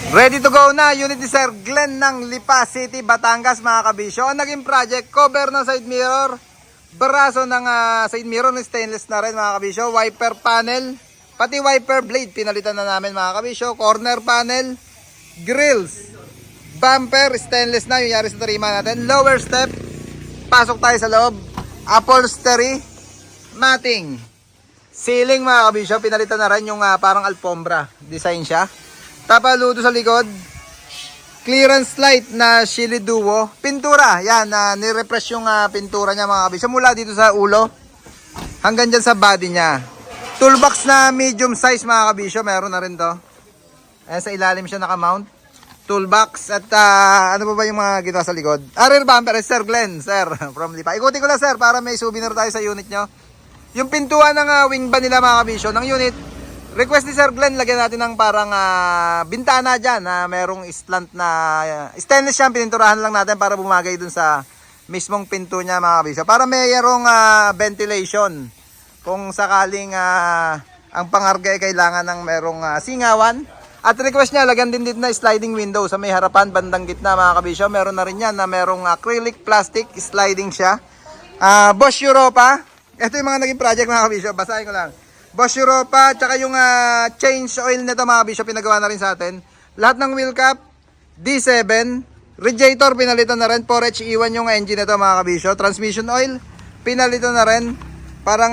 Ready to go na, unit ni Sir Glenn ng Lipa City, Batangas mga kabisyo. Ang naging project, cover ng side mirror, baraso ng side mirror na stainless na rin mga kabisyo, wiper panel, pati wiper blade pinalitan na namin mga kabisyo, corner panel, grills, bumper, stainless na yung yari sa tarima natin, lower step, pasok tayo sa loob, upholstery, matting, ceiling mga kabisyo, pinalitan na rin yung parang alfombra, design siya. Tapaludo sa likod. Clearance light na Shili Duo. Pintura. Yan. Nirefresh yung pintura niya mga kabisyo. Mula dito sa ulo. Hanggang dyan sa body niya. Toolbox na medium size mga kabisyo. Meron na rin to. Ayan sa ilalim siya nakamount. Toolbox. At ano ba yung mga ginawa sa likod? Rear bumper. Sir Glenn. Sir. From Lipa. Ikutin ko na sir. Para may souvenir tayo sa unit nyo. Yung pintuan ng wing van nila mga kabisyo. Ng unit. Request ni Sir Glenn, lagyan natin ng parang bintana dyan na merong slant na stainless siya, pininturahan lang natin para bumagay dun sa mismong pinto niya mga kabisyo. Para mayroong ventilation kung sakaling ang pangarga ay kailangan ng merong singawan. At request niya, lagyan din dito na sliding window sa may harapan, bandang gitna mga kabisyo. Meron na rin yan na merong acrylic plastic, sliding siya. Bosch Europa, ito yung mga naging project mga kabisyo, basahin ko lang. Bosch Europa, tsaka yung change oil nito mga kabisyo, pinagawa na rin sa atin. Lahat ng wheel cap, D7, radiator, pinalitan na rin. 4HE1 yung engine nito mga kabisyo. Transmission oil, pinalitan na rin. Parang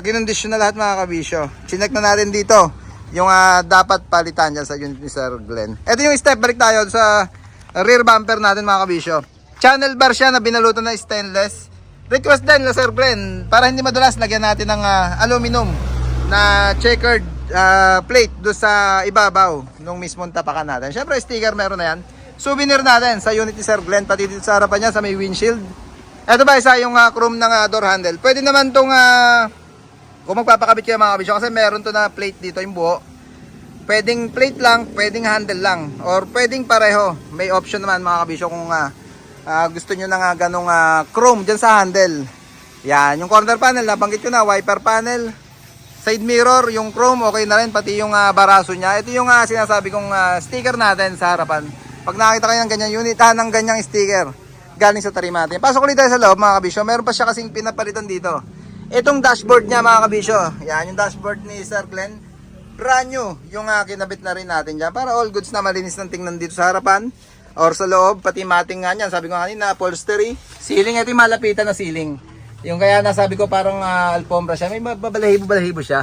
kinondisyon na lahat mga kabisyo. Chinek na natin dito yung dapat palitan dyan sa unit ni Sir Glenn. Ito yung step, balik tayo sa rear bumper natin mga kabisyo. Channel bar siya na binalutan na stainless. Request din na Sir Glenn, para hindi madulas, lagyan natin ng aluminum na checkered plate do sa ibabaw nung mismong tapakan natin. Syempre sticker meron na yan. Souvenir natin sa unit ni Sir Glenn, pati dito sa harapan niya sa may windshield. Ito ba isa yung chrome ng door handle. Pwede naman tong kung magpapakabit kayo mga kabisyo, kasi meron to na plate dito yung buo. Pwedeng plate lang, pwedeng handle lang, or pwedeng pareho. May option naman mga kabisyo kung gusto nyo na ganong chrome dyan sa handle. Yan, yung corner panel, nabanggit ko na, wiper panel. Side mirror, yung chrome, okay na rin. Pati yung baraso niya. Ito yung sinasabi kong sticker natin sa harapan. Pag nakita kayo ng ganyang unit, ng ganyang sticker, galing sa tarima natin. Pasok ulit tayo sa loob mga kabisyo. Meron pa siya kasing pinapalitan dito. Itong dashboard niya mga kabisyo. Yan, yung dashboard ni Sir Glenn. Brand new. Yung kinabit na rin natin dyan. Para all goods na malinis ng tingnan dito sa harapan. Or sa loob, pati mating nga niyan. Sabi ko kanina, upholstery. Ceiling, ito yung malapitan na ceiling. Yung kaya nasabi ko parang alfombra siya, may balahibo siya.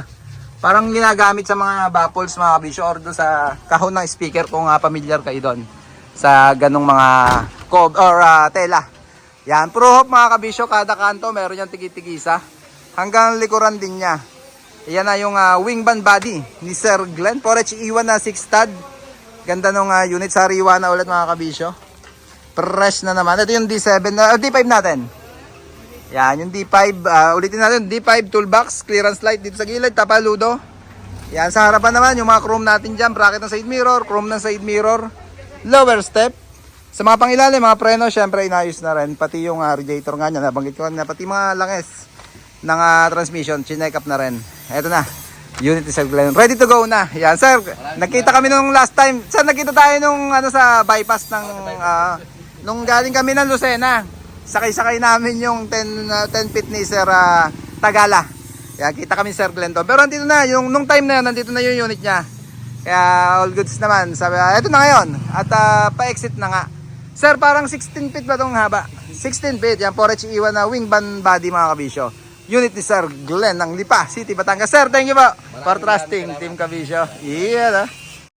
Parang ginagamit sa mga baffles mga kabisyo or doon sa kahon ng speaker kung pamilyar kayo doon. Sa ganong mga tela. Yan, pro hop mga kabisyo, kada kanto meron yung tigi-tigisa. Hanggang likuran din niya. Yan na yung wing van body ni Sir Glenn. 4HE1 na 6 stud. Ganda nung unit, sariwa na ulit mga kabisyo. Fresh na naman. Ito yung D7, D5 natin. Yan, yung D5, ulitin natin, D5 toolbox, clearance light dito sa gilid, tapaludo. Yan, sa harapan naman, yung mga chrome natin dyan, bracket ng side mirror, chrome ng side mirror, lower step. Sa mga pangilalim, mga preno, syempre inayos na rin, pati yung radiator nga niya, nabanggit ko na, pati mga langes ng transmission, chinek up na rin. Eto na, unit ni Sir Glenn, ready to go na. Yan, sir, nagkita kami nung last time, sir, nagkita tayo nung sa bypass ng, nung galing kami ng Lucena. Sakay-sakay namin yung 10 feet ni Sir Tagala. Kaya kita kami Sir Glenn to. Pero nandito na, yung nung time na yun, nandito na yung unit niya. Kaya all goods naman. Sabi, eto na ngayon. At pa-exit na nga. Sir, parang 16 feet ba itong haba? 16 feet. Yan, 4HE1 na wing van body mga kabisyo. Unit ni Sir Glenn ng Lipa City, Batangas. Sir, thank you po for trusting Team Kabisyo. Yeah.